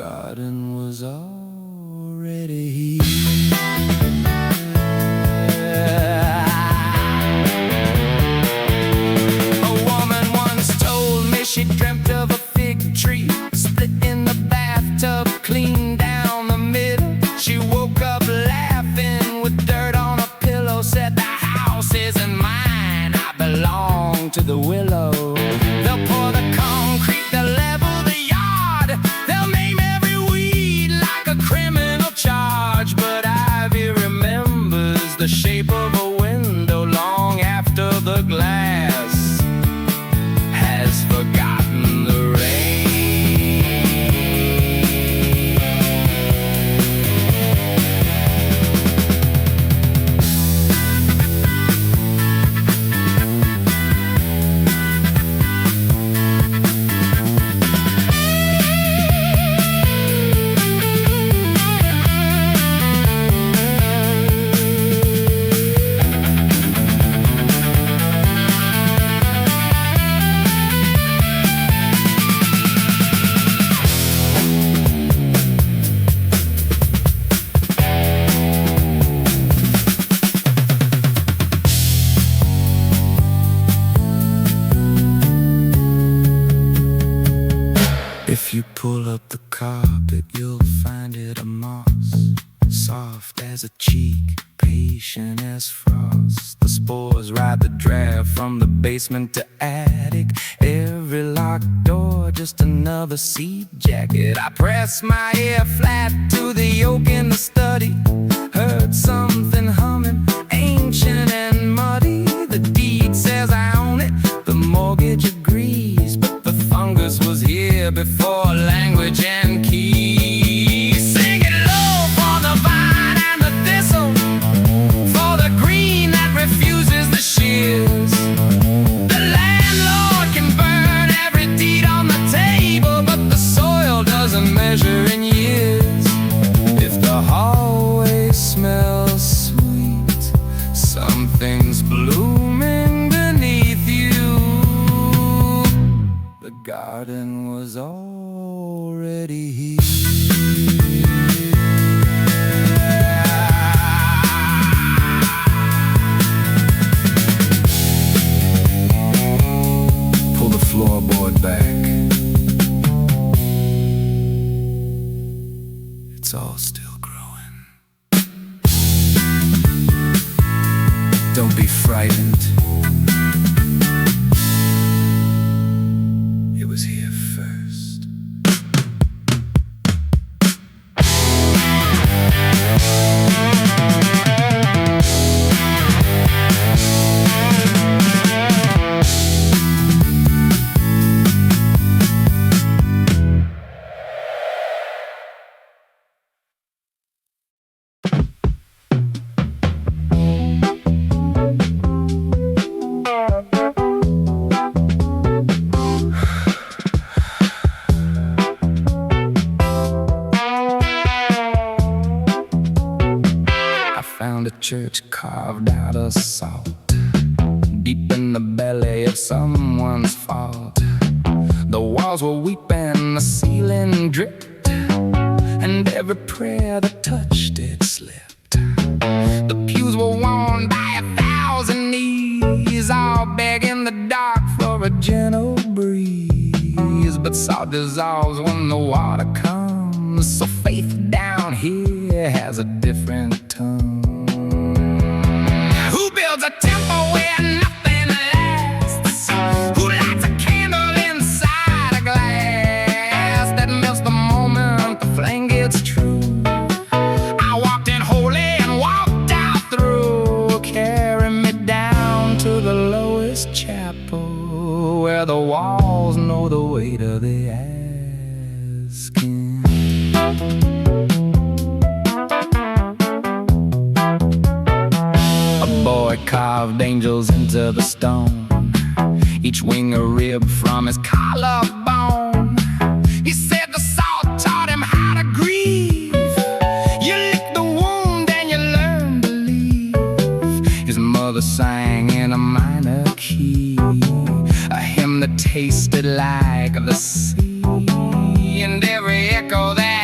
garden was already here. A woman once told me she dreamt of a fig tree split in the bathtub, clean down the middle. She woke up laughing with dirt on a pillow, said the house isn't mine, I belong to the willow. They'll pour the concrete, they'll level the yard, they'll name every weed like a criminal charge. But Ivy remembers the shape of a window long after the glass has forgotten the rain. If you pull up the carpet, you'll find it a moss, soft as a cheek, patient as frost. The spores ride the draft from the basement to attic. Every locked door, just another seed jacket. I press my ear flat to the oak in the study, heard something humming, ancient and muddy. The deed says I own it, the mortgage agrees, but the fungus was here before language and keys. Sing it low for the vine and the thistle, for the green that refuses the shears. The landlord can burn every deed on the table, but the soil doesn't measure in years. If the hallway smells sweet, something's blooming beneath you. The garden was already here. Pull the floorboard back. It's all still growing. Don't be frightened. It was here first. Found a church carved out of salt, deep in the belly of someone's fault. The walls were weeping, the ceiling dripped, and every prayer that touched it slipped. The pews were worn by 1,000 knees, all begging the dark for a gentle breeze. But salt dissolves when the water comes, so faith down here has a different tone. Who builds a temple where nothing lasts? Who lights a candle inside a glass that melts the moment the flame gets true? I walked in holy and walked out through. Carry me down to the lowest chapel, where the walls know the weight of the asking. A boy carved angels into the stone, each wing a rib from his collarbone. He said the salt taught him how to grieve. You lick the wound and you learn to leave. His mother sang in a minor key, a hymn that tasted like the sea, and every echo that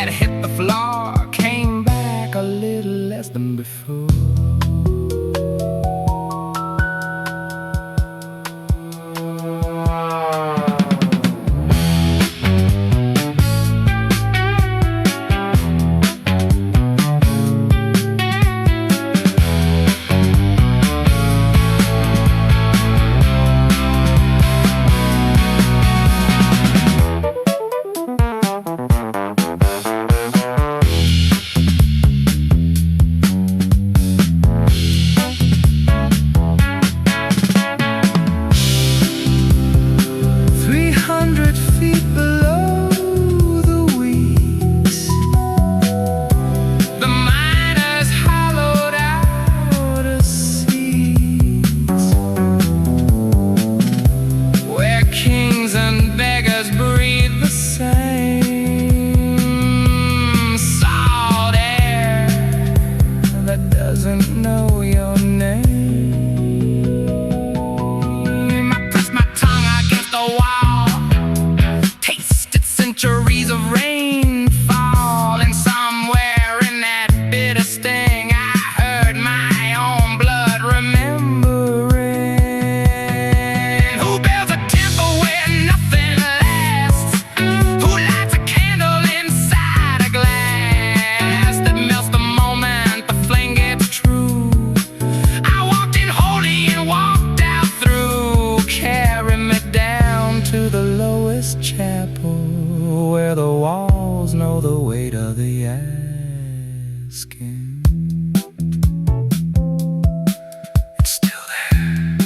skin. It's still there,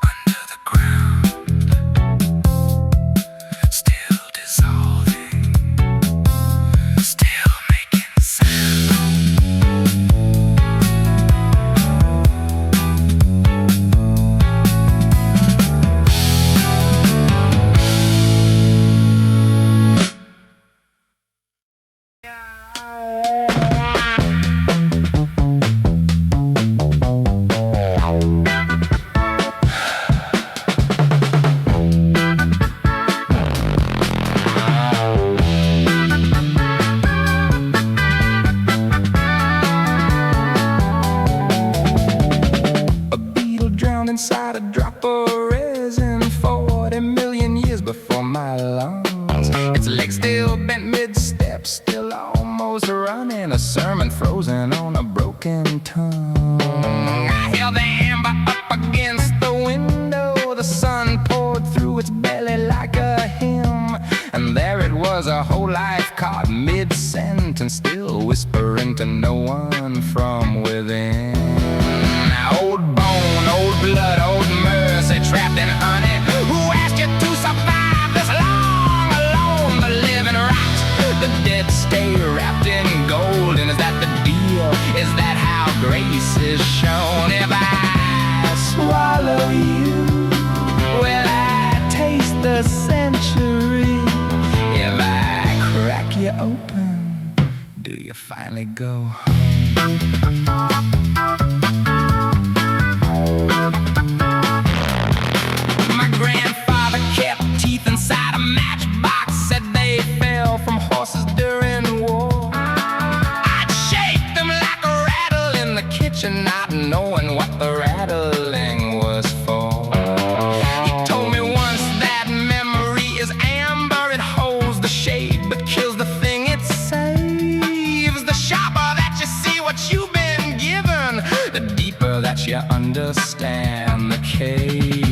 under the ground, still dissolving, still making sound. Inside a drop of resin 40 million years before my lungs. Its legs still bent mid-step, still almost running. A sermon frozen on a broken tongue. I held the amber up against the window. The sun poured through its belly like a hymn. And there it was, a whole life caught mid-sentence, still whispering to no one from within. Old bone, old blood, old mercy, trapped in honey. Who asked you to survive this long alone? The living rot, the dead stay wrapped in gold. And is that the deal? Is that how grace is shown? If I swallow you, will I taste the century? If I crack you open, do you finally go home? My grandfather kept teeth inside a matchbox, said they fell from horses during war. I'd shake them like a rattle in the kitchen, not knowing what the rattling was for. He told me once that memory is amber, it holds the shade but kills the thing it saves. The sharper that you see what you've been given, the deeper that you understand the cage.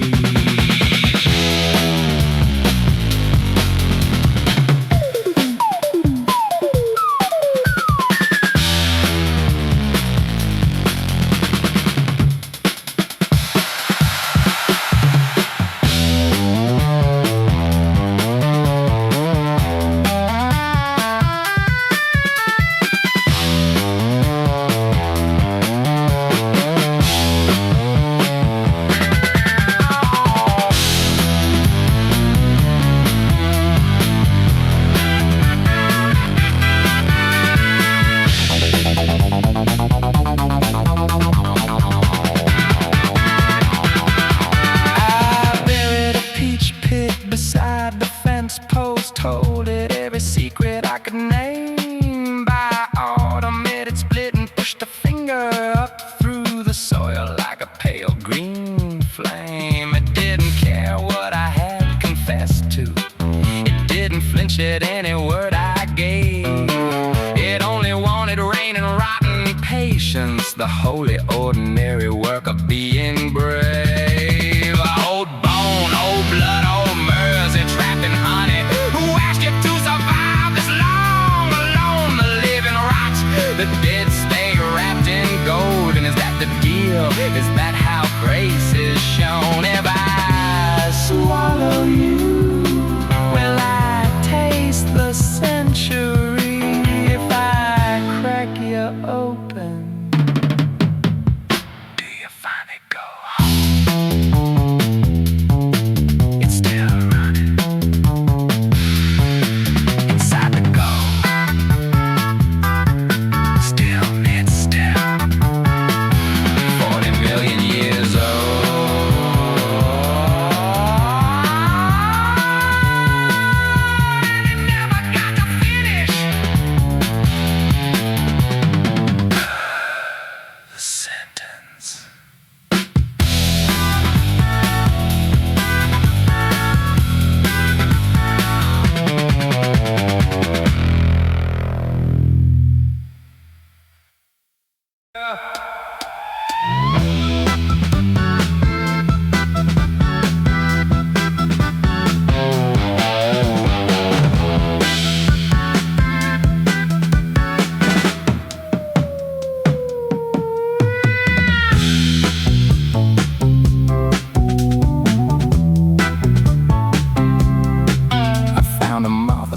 Beside the fence post, told it every secret I could name. By autumn it had split and pushed a finger up through the soil like a pale green flame. It didn't care what I had confessed to, it didn't flinch at any word I gave. It only wanted rain and rotten patience, the holy ordinary work of being brave. Old bone, old blood, old mercy, trapped in honey. Who asked you to survive this long alone? The living rot, the dead stay wrapped in gold. And is that the deal? Is that how grace is shown? If I swallow you, will I taste the century? If I crack you open, do you finally go home?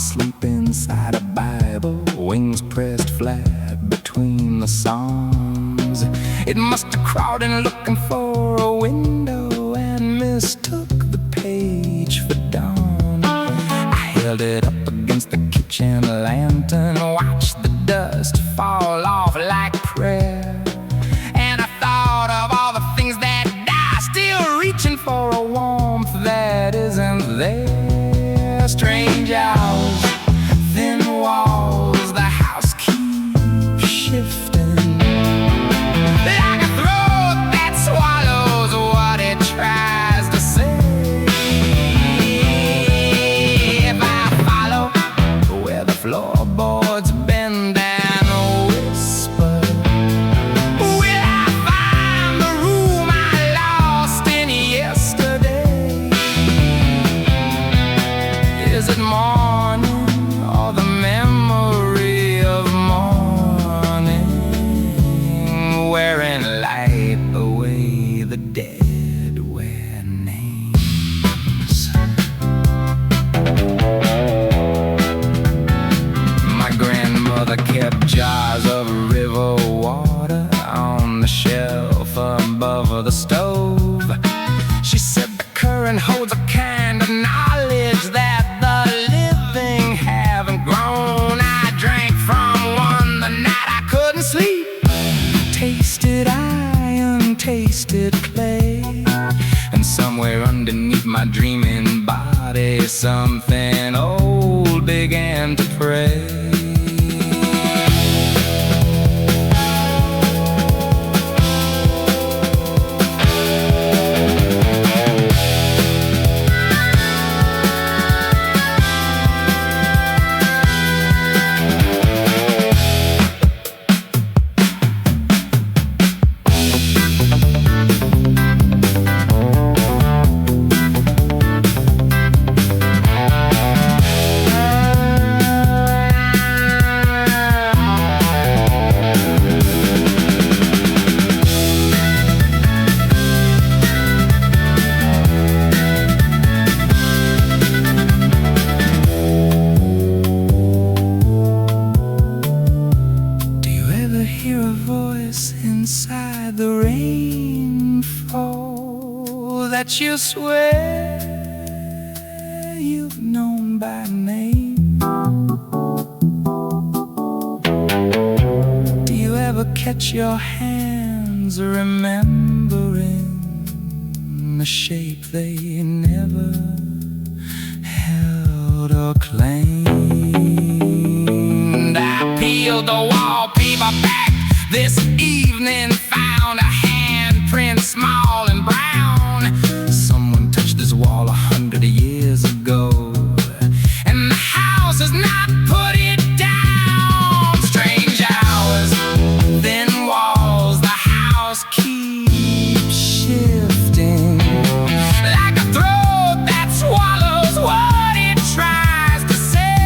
asleep inside a Bible, wings pressed flat between the Psalms. It must have crawled in looking for a window and mistook the page for dawn. I held it up against the kitchen lantern, watched the dust fall off like prayer. And I thought of all the things that die, still reaching for a warmth that isn't there. Strange hours, thin walls, the house keeps shifting like a throat that swallows what it tries to say. If I follow where the floorboards bend and whisper, will I find the room I lost in yesterday? Is it morning or the memory of morning, wearing light away the dead wear names? My grandmother kept jars of river water on the shelf above the stove. She said the current holds a kind of knowledge that the living haven't grown. I drank from one the night I couldn't sleep. Tasted iron, tasted clay, and somewhere underneath my dreaming body something old began to pray. Inside the rainfall that you swear you've known by name. Do you ever catch your hands remembering the shape they never held or claimed? I peeled the wallpaper back this evening, found a handprint small and brown. Someone touched this wall 100 years ago, and the house has not put it down. Strange hours, thin walls, the house keeps shifting like a throat that swallows what it tries to say.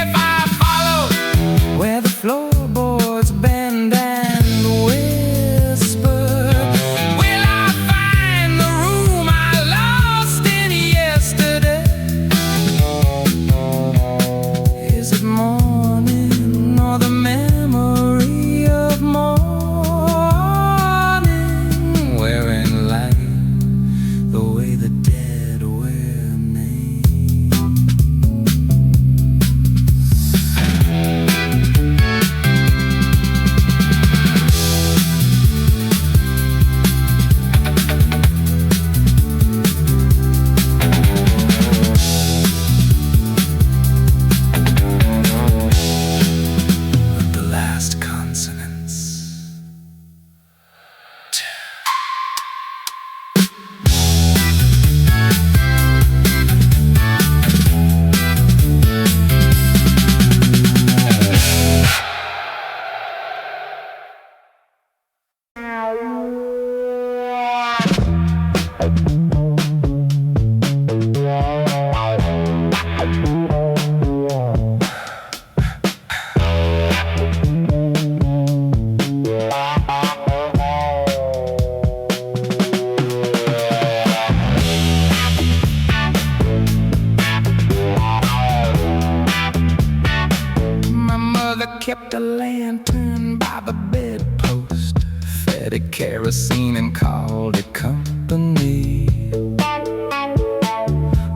If I follow where the floorboards bend and whisper, will I find the room I lost in yesterday? kept a lantern by the bedpost, fed it kerosene and called it company.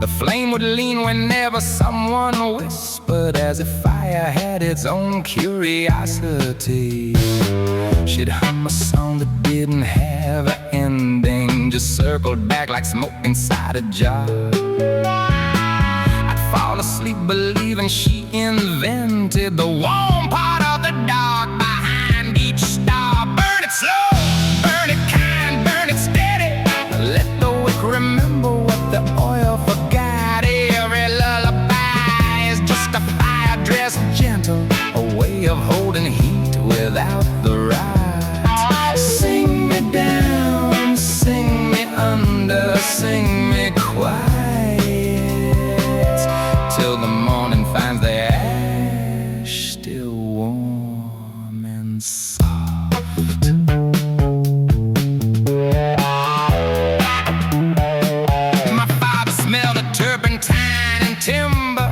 The flame would lean whenever someone whispered, as if fire had its own curiosity. She'd hum a song that didn't have an ending, just circled back like smoke inside a jar. I'd fall asleep believing she invented the warm part of the dark behind each star. Burn it slow, burn it kind, burn it steady. Let the wick remember what the oil forgot. Every lullaby is just a fire dressed gentle, a way of holding heat without the ride. Sing me down, sing me under, sing me quiet, till the morning finds the ash still warm and soft. My father smelled of turpentine and timber,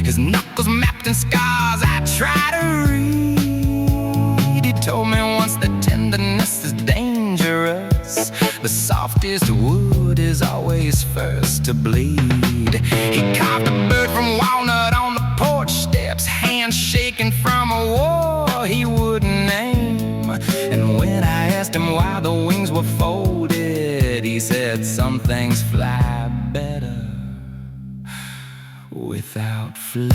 his knuckles mapped in scars I try to read. He told me once that tenderness is dangerous, the softest wood is always first to bleed. He carved a bird from walnut on the porch steps, hands shaking from a war he wouldn't name. And when I asked him why the wings were folded, he said some things fly better without flame.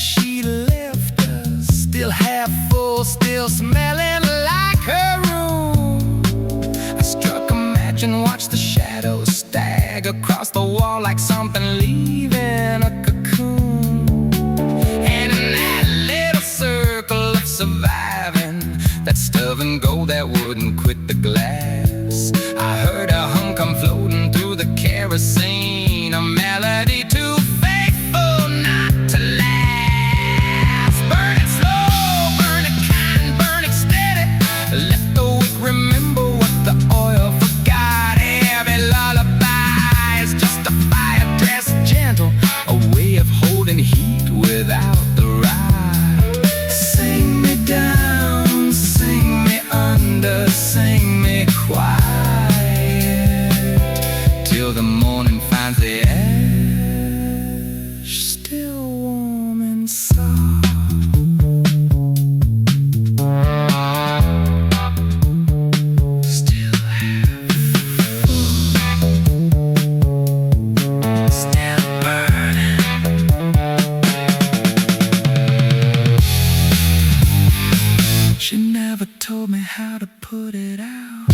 She left us, still half full, still smelling like her room. I struck a match and watched the shadows stag across the wall like something leaving a cocoon. And in that little circle of surviving, that stub and go that wouldn't quit the glass, I heard a hum come floating through the kerosene, a melody too faithful not to last. Remember what the oil forgot. Every lullaby is just a fire dressed gentle, a way of holding heat without the ride. Sing me down, sing me under, sing me quiet, till the morning finds the ash still warm and soft. She never told me how to put it out.